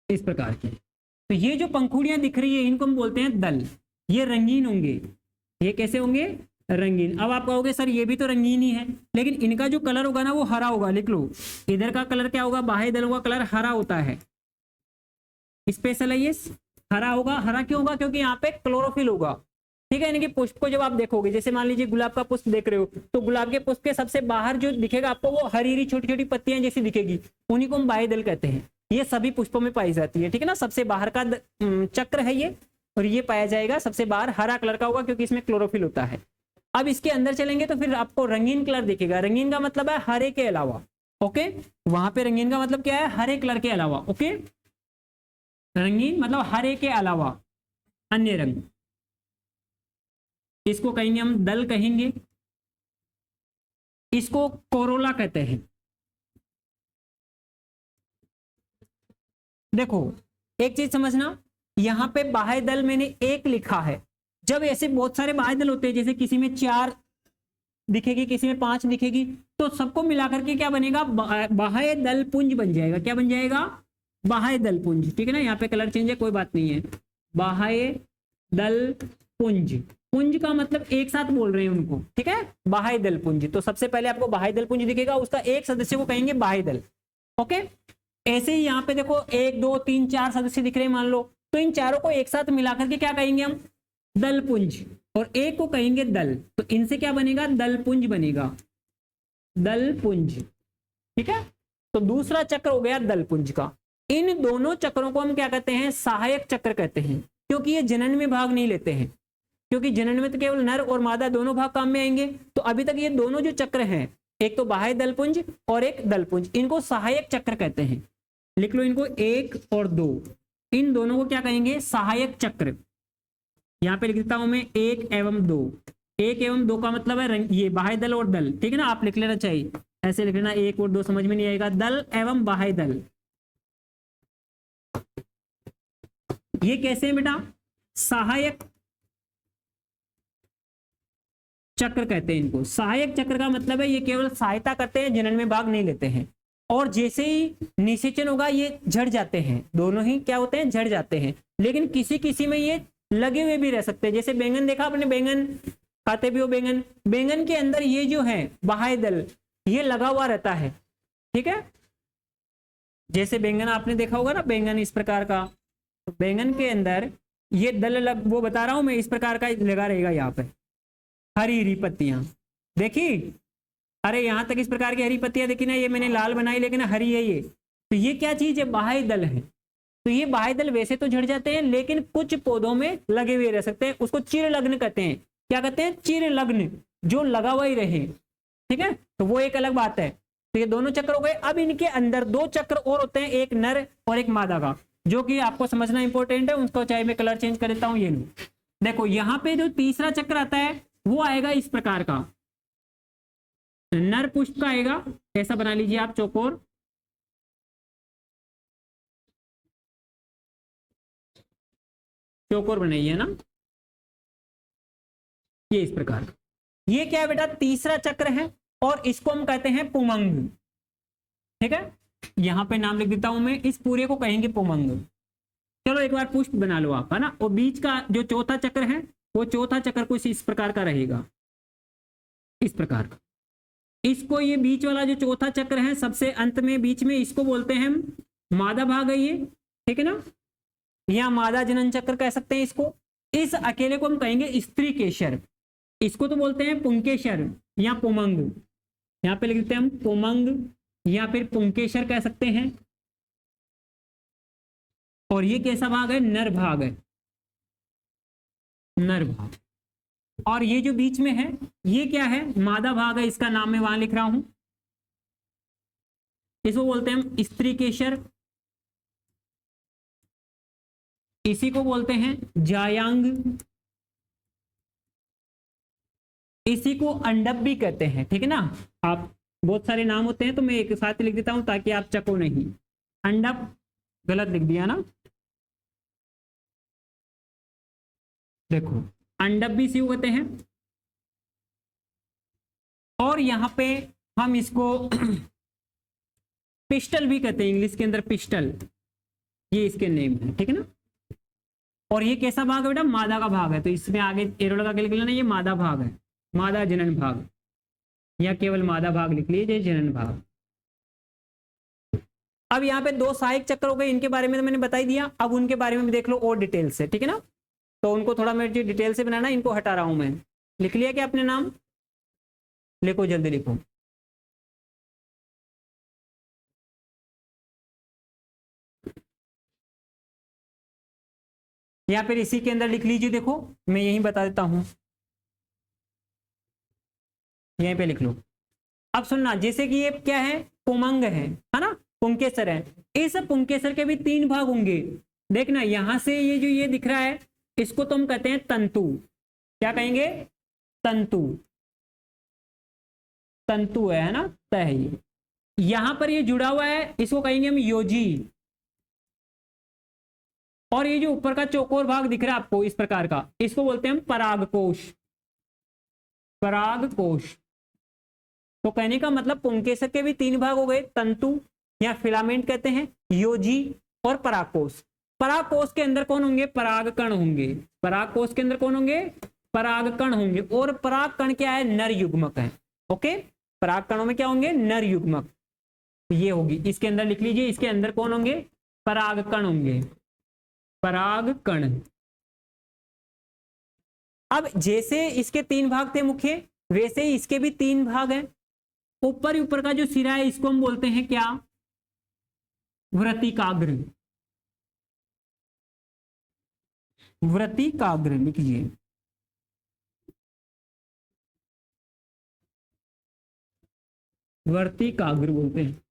इस प्रकार की। तो ये जो पंखुड़ियां दिख रही है इनको हम बोलते हैं दल, ये रंगीन होंगे, ये कैसे होंगे, रंगीन। अब आप कहोगे सर ये भी तो रंगीन ही है, लेकिन इनका जो कलर होगा ना वो हरा होगा, लिख लो, इधर का कलर क्या होगा, बाह्य दल का कलर हरा होता है, स्पेशल है ये, हरा होगा। हरा क्यों होगा, क्योंकि यहाँ पे क्लोरोफिल होगा, ठीक है। यानी कि पुष्प को जब आप देखोगे, जैसे मान लीजिए गुलाब का पुष्प देख रहे हो, तो गुलाब के पुष्प के सबसे बाहर जो दिखेगा आपको वो हरी हरी छोटी छोटी पत्तियां जैसी दिखेगी, उन्हीं को हम बाह्य दल कहते हैं। ये सभी पुष्पों में पाई जाती है, ठीक है ना। सबसे बाहर का चक्र है ये, और ये पाया जाएगा सबसे बाहर हरा कलर का होगा क्योंकि इसमें क्लोरोफिल होता है। अब इसके अंदर चलेंगे तो फिर आपको रंगीन कलर दिखेगा, रंगीन का मतलब है हरे के अलावा, ओके। वहां पे रंगीन का मतलब क्या है, हरे कलर के अलावा, ओके। रंगीन मतलब हरे के अलावा अन्य रंग, इसको कहेंगे हम दल कहेंगे, इसको कोरोला कहते हैं। देखो एक चीज समझना, यहां पे बाह्य दल मैंने एक लिखा है, जब ऐसे बहुत सारे बाह्य दल होते हैं, जैसे किसी में 4 दिखेगी, किसी में 5 दिखेगी, तो सबको मिलाकर के क्या बनेगा, बाह्य दल पुंज बन जाएगा। क्या बन जाएगा, बाह्य दल पुंज, ठीक है ना। यहाँ पे कलर चेंज है, कोई बात नहीं है, बाह्य दल पुंज। पुंज का मतलब एक साथ बोल रहे हैं उनको, ठीक है, बाह्य दल पुंज। तो सबसे पहले आपको बाह्य दल पुंज दिखेगा, उसका एक सदस्य को कहेंगे बाह्य दल, ओके। ऐसे ही यहाँ पे देखो 1 2 3 4 सदस्य दिख रहे हैं मान लो, तो इन चारों को एक साथ मिलाकर के क्या कहेंगे हम, दल पुंज, और एक को कहेंगे दल, तो इनसे क्या बनेगा, दल पुंज बनेगा, दल पुंज, ठीक है। तो दूसरा चक्र हो गया दल पुंज का। इन दोनों चक्रों को हम क्या कहते हैं, सहायक चक्र कहते हैं, क्योंकि ये जनन में भाग नहीं लेते हैं, क्योंकि जनन में तो केवल नर और मादा दोनों भाग काम में आएंगे। तो अभी तक ये दोनों जो चक्र हैं, एक तो बाह्य दलपुंज और एक दलपुंज, इनको सहायक चक्र कहते हैं। लिख लो इनको 1 और 2, इन दोनों को क्या कहेंगे, सहायक चक्र। यहाँ पे लिख देता हूं मैं 1 एवं 2, 1 एवं 2 का मतलब है ये बाह्य दल और दल, ठीक है ना। आप लिख लेना चाहिए, ऐसे लिख लेना, 1 और 2 समझ में नहीं आएगा, दल एवं बाह्य दल। ये कैसे है बेटा, सहायक चक्र कहते हैं इनको। सहायक चक्र का मतलब है ये केवल सहायता करते हैं, जनन में भाग नहीं लेते हैं। और जैसे ही निषेचन होगा ये झड़ जाते हैं, दोनों ही क्या होते हैं, झड़ जाते हैं। लेकिन किसी किसी में ये लगे हुए भी रह सकते हैं, जैसे बैंगन देखा आपने, बैंगन खाते भी हो, बैंगन, बैंगन के अंदर ये जो है बाह्य दल ये लगा हुआ रहता है, ठीक है। जैसे बैंगन आपने देखा होगा ना, बैंगन इस प्रकार का, तो बैंगन के अंदर ये दल लग, वो बता रहा हूं मैं, इस प्रकार का लगा रहेगा यहाँ पे, हरी हरी पत्तियां देखी, अरे यहां तक इस प्रकार की हरी पत्तियां देखी ना, ये मैंने लाल बनाई लेकिन हरी है ये, तो ये क्या चीज है, बाह्य दल है। तो ये बाह्य दल वैसे तो झड़ जाते हैं, लेकिन कुछ पौधों में लगे हुए रह सकते हैं, उसको चिर लग्न कहते हैं। क्या कहते हैं, चिर लग्न, जो लगा हुआ ही रहे, ठीक है। तो वो एक अलग बात है। तो ये दोनों चक्र हो गए। अब इनके अंदर 2 चक्र और होते हैं, एक नर और एक मादा का, जो कि आपको समझना इंपॉर्टेंट है, उसको चाहे मैं कलर चेंज कर देता हूं। ये देखो यहाँ पे जो तीसरा चक्र आता है वो आएगा इस प्रकार का, नर पुष्प का आएगा, ऐसा बना लीजिए आप चौकोर, चौकोर बनाइए ना, ये इस प्रकार। ये क्या है बेटा, तीसरा चक्र है और इसको हम कहते हैं पुमंग। ठीक है, यहां पे नाम लिख देता हूं मैं, इस पूरे को कहेंगे पुमंग। चलो एक बार पुष्प बना लो आप, है ना। और बीच का जो चौथा चक्र है, वो चौथा चक्र कुछ इस प्रकार का रहेगा, इस प्रकार का। इसको, ये बीच वाला जो चौथा चक्र है सबसे अंत में बीच में, इसको बोलते हैं हम मादा भाग है ये, ठीक है ना, या मादा जनन चक्र कह सकते हैं इसको। इस अकेले को हम कहेंगे स्त्री केशर, इसको तो बोलते हैं पुंकेशर या पुमंग। यहां पे लिख देते हैं हम पुमंग या फिर पुंकेशर कह सकते हैं। और ये कैसा भाग है, नर भाग है, नर भाग। और ये जो बीच में है ये क्या है, मादा भाग है, इसका नाम मैं वहां लिख रहा हूं, इसको बोलते हैं हम स्त्री केशर, इसी को बोलते हैं जायांग, इसी को अंडप भी कहते हैं। ठीक है ना, आप बहुत सारे नाम होते हैं तो मैं एक साथ लिख देता हूं ताकि आप चको नहीं। अंडप गलत लिख दिया ना, देखो अंडप भी इसी को कहते हैं। और यहां पे हम इसको पिस्टल भी कहते हैं, इंग्लिश के अंदर पिस्टल, ये इसके नेम है। ठीक है ना, और ये कैसा भाग है बेटा, मादा का भाग है, तो इसमें आगे एरो लगा के लिख लेना, ये मादा भाग है, मादा जनन भाग, या केवल मादा भाग लिख लीजिए, जनन भाग। अब यहाँ पे दो सहायक चक्र हो गए, इनके बारे में तो मैंने बता ही दिया, अब उनके बारे में भी देख लो और डिटेल से। ठीक है ना, तो उनको थोड़ा मेरे डिटेल से बनाना, इनको हटा रहा हूं मैं। लिख लिया क्या अपने नाम, लिखो जल्दी लिखो। या फिर इसी के अंदर लिख लीजिए, देखो मैं यही बता देता हूं, यहीं पे लिख लो। अब सुनना, जैसे कि ये क्या है, पुमंग है ना, पुंकेसर है। इस पुंकेसर के भी तीन भाग होंगे। देखना यहां से ये जो ये दिख रहा है, इसको तो हम कहते हैं तंतु। क्या कहेंगे, तंतु, तंतु है ना, तय है ये। यहां पर ये जुड़ा हुआ है, इसको कहेंगे हम योजी। और ये जो ऊपर का चौकोर भाग दिख रहा है आपको इस प्रकार का, इसको बोलते हैं हम परागकोश, परागकोश। तो कहने का मतलब पुंकेसर के भी तीन भाग हो गए, तंतु या फिलामेंट कहते हैं, योजी और परागकोश। परागकोश के अंदर कौन होंगे, परागकण होंगे। परागकोश के अंदर कौन होंगे, परागकण होंगे। और परागकण क्या है, नर युग्मक है। ओके, परागकणों में क्या होंगे, नर युग्मक, ये होगी। इसके अंदर लिख लीजिए, इसके अंदर कौन होंगे, परागकण होंगे, परागकण। अब जैसे इसके तीन भाग थे मुख्य, वैसे ही इसके भी तीन भाग हैं। ऊपर ऊपर का जो सिरा है इसको हम बोलते हैं क्या, वृत्तिकाग्र, वृत्तिकाग्र लिखिए। वर्तिकाग्र बोलते हैं,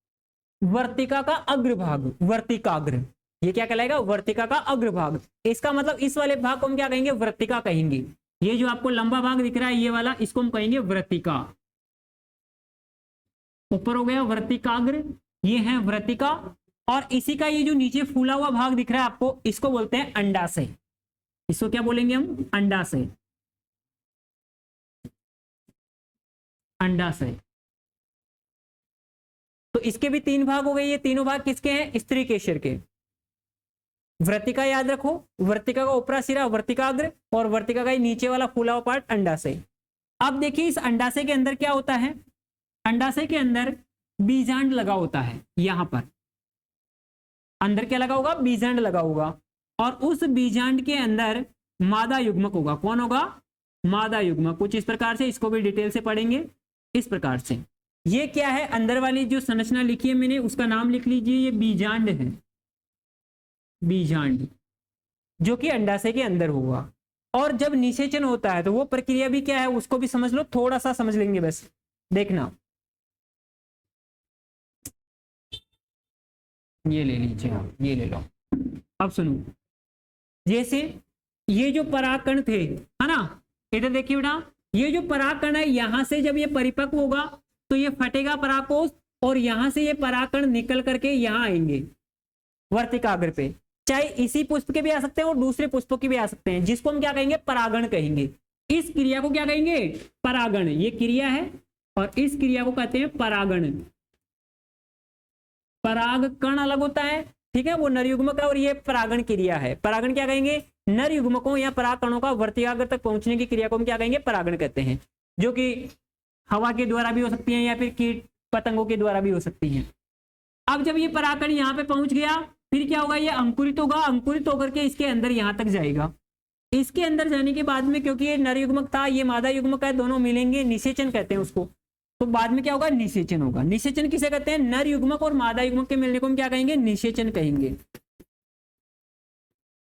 वर्तिका का अग्रभाग, वर्तिकाग्र। ये क्या कहलाएगा, वर्तिका का अग्रभाग। इसका मतलब इस वाले भाग को हम क्या कहेंगे, वर्तिका कहेंगे। ये जो आपको लंबा भाग दिख रहा है ये वाला, इसको हम कहेंगे वर्तिका। ऊपर हो गया वर्तिकाग्र, ये है वर्तिका। और इसी का ये जो नीचे फूला हुआ भाग दिख रहा है आपको, इसको बोलते हैं अंडाशय। इसको क्या बोलेंगे हम, अंडाशय, अंडाशय। तो इसके भी तीन भाग हो गए, ये तीनों भाग किसके हैं, स्त्री केशर के। वर्तिका याद रखो, वर्तिका का ऊपरा सिरा वर्तिकाग्र, और वर्तिका का नीचे वाला फूला हुआ पार्ट अंडाशय। अब देखिए इस अंडाशय के अंदर क्या होता है, अंडाशय के अंदर बीजांड लगा होता है। यहां पर अंदर क्या लगा होगा, बीजांड लगा होगा। और उस बीजांड के अंदर मादा युग्मक होगा। कौन होगा, मादा युग्मक। कुछ इस प्रकार से, इसको भी डिटेल से पढ़ेंगे इस प्रकार से। ये क्या है, अंदर वाली जो संरचना लिखी है मैंने, उसका नाम लिख लीजिए, ये बीजांड है, बीजांड, जो कि अंडाशय के अंदर होगा। और जब निषेचन होता है तो वो प्रक्रिया भी क्या है, उसको भी समझ लो, थोड़ा सा समझ लेंगे बस, देखना। ये ले लीजिए आप, ये ले लो। अब सुनो, जैसे ये जो परागकण थे, है ना, इधर देखिए बेटा, ये जो परागकण है यहां से जब ये परिपक्व होगा तो तो ये फटेगा परागकोश और यहां से ये परागकण निकल करके यहां आएंगे वर्तिकाग्र पे। चाहे इसी पुष्प के भी आ सकते हैं और दूसरे पुष्पों के भी आ सकते हैं, जिसको हम क्या कहेंगे, परागण कहेंगे। इस क्रिया को क्या कहेंगे, परागण। ये क्रिया है और इस क्रिया को कहते हैं परागण। परागकण अलग होता है, ठीक है, वो नर युग्मक है, और ये परागण क्रिया है। परागण क्या कहेंगे, नर युग्मकों या परागकणों का वर्तिकाग्र तक पहुंचने की क्रिया को हम क्या कहेंगे, परागण कहते हैं, जो कि हवा के द्वारा भी हो सकती है या फिर कीट पतंगों के द्वारा भी हो सकती हैं। अब जब ये परागकण यहाँ पे पहुंच गया, फिर क्या होगा, ये अंकुरित होगा, अंकुरित होकर के इसके अंदर यहां तक जाएगा। इसके अंदर जाने के बाद में, क्योंकि ये नर युग्मक था, ये मादा युग्मक है, दोनों मिलेंगे, निषेचन कहते हैं उसको। तो बाद में क्या होगा, निषेचन होगा। निषेचन किसे कहते हैं, नर युग्मक और मादा युग्मक के मिलने को हम क्या कहेंगे, निषेचन कहेंगे।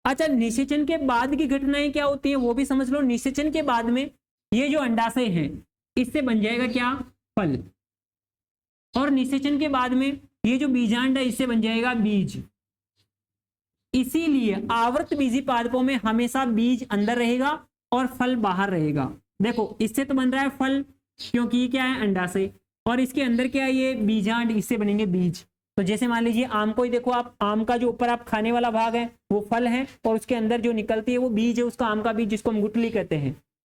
अच्छा, निषेचन के बाद की घटनाएं क्या होती है वो भी समझ लो। निषेचन के बाद में ये जो अंडाशय है इससे बन जाएगा क्या, फल। और निषेचन के बाद में ये जो बीजांड है इससे बन जाएगा बीज। इसीलिए आवर्त बीजी पादपों में हमेशा बीज अंदर रहेगा और फल बाहर रहेगा। देखो इससे तो बन रहा है फल, क्योंकि ये क्या है, अंडाशय, और इसके अंदर क्या है, ये बीजांड, इससे बनेंगे बीज। तो जैसे मान लीजिए आम को ही देखो आप, आम का जो ऊपर आप खाने वाला भाग है वो फल है, और उसके अंदर जो निकलती है वो बीज है, उसका आम का बीज, जिसको हम गुठली कहते हैं,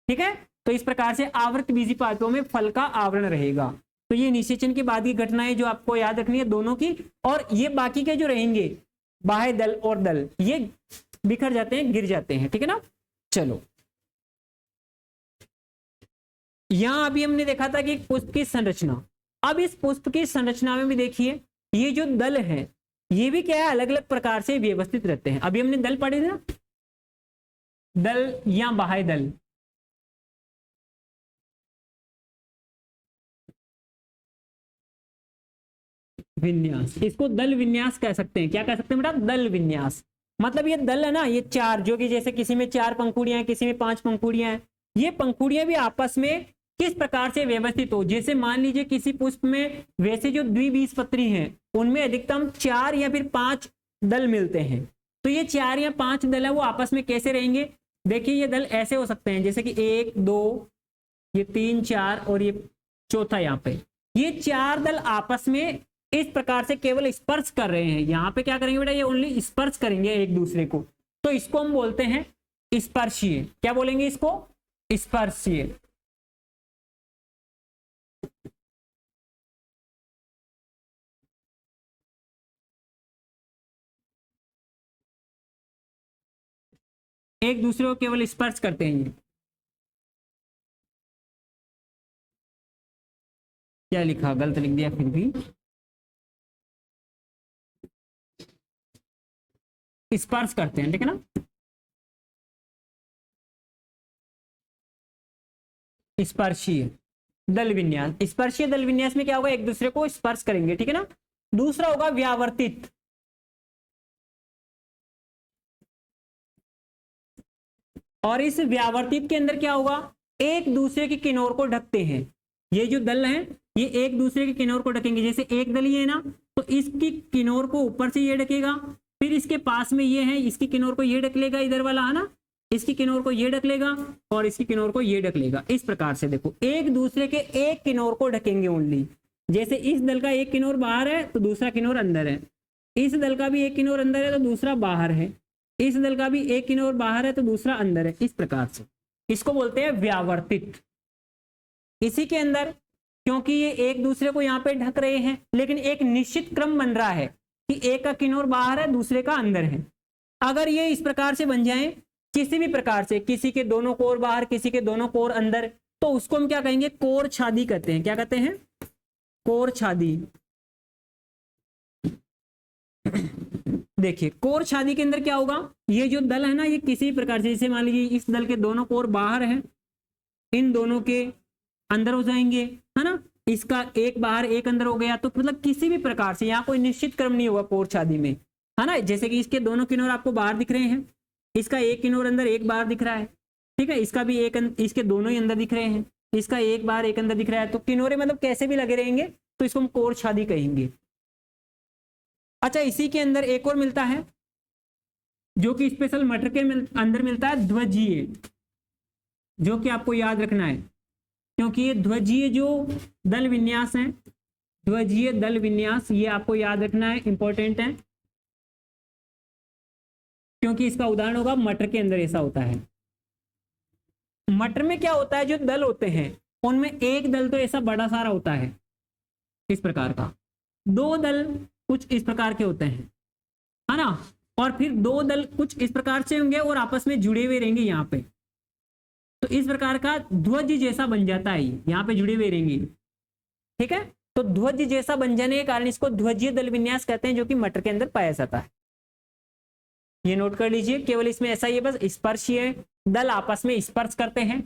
ठीक है। तो इस प्रकार से आवर्त बीजी पादपों में फल का आवरण रहेगा। तो ये निषेचन के बाद की घटनाएं जो आपको याद रखनी है दोनों की, और ये बाकी के जो रहेंगे बाह्य दल और दल, ये बिखर जाते हैं, गिर जाते हैं, ठीक है ना। चलो, यहां अभी हमने देखा था कि पुष्प की संरचना। अब इस पुष्प की संरचना में भी देखिए, ये जो दल है ये भी क्या है, अलग अलग प्रकार से व्यवस्थित रहते हैं। अभी हमने दल पढ़े थे ना, दल या बाह्य दल। विन्यास, इसको दल विन्यास कह सकते हैं। क्या कह सकते हैं बेटा, दल विन्यास। मतलब ये दल है ना, ये चार, जो कि जैसे किसी में 4 पंखुड़ियां हैं, किसी में 5 पंखुड़ियां हैं, ये पंखुड़ियां भी आपस में किस प्रकार से व्यवस्थित हो। जैसे मान लीजिए किसी पुष्प में वैसे जो द्विबीजपत्री हैं उनमें अधिकतम 4 या फिर 5 दल मिलते हैं। तो ये 4 या 5 दल है वो आपस में कैसे रहेंगे, देखिए ये दल ऐसे हो सकते हैं, जैसे कि 1 2 ये 3 4 और ये चौथा यहाँ पे, ये 4 दल आपस में इस प्रकार से केवल स्पर्श कर रहे हैं। यहाँ पे क्या करेंगे बेटा, ये ओनली स्पर्श करेंगे एक दूसरे को, तो इसको हम बोलते हैं स्पर्शीय। क्या बोलेंगे इसको, स्पर्शीय। एक दूसरे को केवल स्पर्श करते हैं। ये क्या लिखा, गलत लिख दिया फिर भी, स्पर्श करते हैं, ठीक है ना। स्पर्शीय दल विन्यास, स्पर्शीय दल विन्यास में क्या होगा, एक दूसरे को स्पर्श करेंगे, ठीक है ना। दूसरा होगा व्यावर्तित। और इस व्यावर्तित के अंदर क्या होगा, एक दूसरे के किनारों को ढकते हैं। ये जो दल हैं ये एक दूसरे के किनारों को ढकेंगे। जैसे एक दल ये है ना, तो इसकी किनार को ऊपर से ये ढकेगा, फिर इसके पास में ये है, इसकी किनार को ये ढक लेगा, इधर वाला है ना, इसकी किनार को ये ढक लेगा और इसकी किनार को ये ढक लेगा। इस प्रकार से देखो एक दूसरे के एक किनार को ढकेंगे ओनली। जैसे इस दल का एक किनार बाहर है तो दूसरा किनार अंदर है, इस दल का भी एक किनार अंदर है तो दूसरा बाहर है, इस दल का भी एक किनार बाहर है तो दूसरा अंदर है। इस प्रकार से इसको बोलते हैं व्यावर्तित। इसी के अंदर क्योंकि ये एक दूसरे को यहाँ पे ढक रहे हैं, लेकिन एक निश्चित क्रम बन रहा है कि एक का किनार बाहर है दूसरे का अंदर है। अगर ये इस प्रकार से बन जाए किसी भी प्रकार से, किसी के दोनों कोर बाहर किसी के दोनों कोर अंदर, तो उसको हम क्या कहेंगे, कोर छादी कहते हैं। क्या कहते हैं, कोर छादी। देखिए कोर छादी के अंदर क्या होगा, ये जो दल है ना ये किसी प्रकार से, जैसे मान लीजिए इस दल के दोनों कोर बाहर है, इन दोनों के अंदर हो जाएंगे, है ना, इसका एक बाहर एक अंदर हो गया। तो मतलब किसी भी प्रकार से यहाँ कोई निश्चित क्रम नहीं होगा कोर छादी में, है ना। जैसे कि इसके दोनों किनारे आपको बाहर दिख रहे हैं, इसका एक किनार अंदर एक बाहर दिख रहा है, ठीक है, इसका भी एक इसके दोनों ही अंदर दिख रहे हैं, इसका एक बाहर एक अंदर दिख रहा है। तो किनारे मतलब कैसे भी लगे रहेंगे तो इसको हम कोर छादी कहेंगे। अच्छा, इसी के अंदर एक और मिलता है जो कि स्पेशल मटर के अंदर मिलता है, ध्वजीय, जो कि आपको याद रखना है। क्योंकि ये ध्वजीय जो दल विन्यास है, ध्वजीय दल विन्यास, ये आपको याद रखना है, इंपॉर्टेंट है, क्योंकि इसका उदाहरण होगा मटर के अंदर ऐसा होता है। मटर में क्या होता है, जो दल होते हैं उनमें एक दल तो ऐसा बड़ा सारा होता है इस प्रकार का, दो दल कुछ इस प्रकार के होते हैं, है ना, और फिर दो दल कुछ इस प्रकार से होंगे और आपस में जुड़े हुए रहेंगे यहाँ पे, तो इस प्रकार का ध्वज जैसा बन जाता है, यहाँ पे जुड़े हुए रहेंगे, ठीक है। तो ध्वज जैसा बन जाने के कारण इसको ध्वजीय दल विन्यास कहते हैं, जो कि मटर के अंदर पाया जाता है। ये नोट कर लीजिए, केवल इसमें ऐसा ही है, बस स्पर्शीय दल आपस में स्पर्श करते हैं,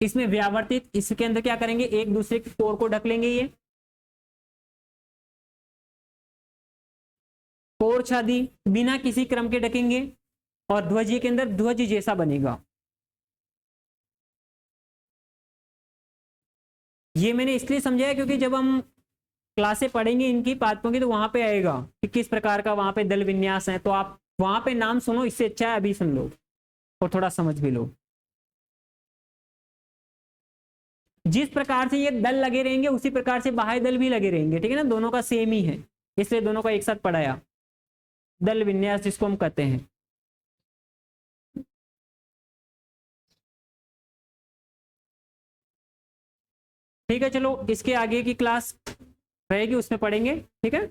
इसमें व्यावर्तित, इसके अंदर क्या करेंगे, एक दूसरे के कोर को ढक लेंगे, ये कोर छादी बिना किसी क्रम के ढकेंगे, और ध्वजीय के अंदर ध्वज जैसा बनेगा। ये मैंने इसलिए समझाया क्योंकि जब हम क्लासे पढ़ेंगे इनकी पाठों की, तो वहां पे आएगा कि किस प्रकार का वहां पे दल विन्यास है, तो आप वहां पे नाम सुनो, इससे अच्छा है अभी सुन लो और थोड़ा समझ भी लो। जिस प्रकार से ये दल लगे रहेंगे उसी प्रकार से बाह्य दल भी लगे रहेंगे, ठीक है ना, दोनों का सेम ही है, इसलिए दोनों का एक साथ पढ़ाया, दल विन्यास जिसको हम कहते हैं। ठीक है, चलो इसके आगे की क्लास रहेगी, उसमें पढ़ेंगे, ठीक है।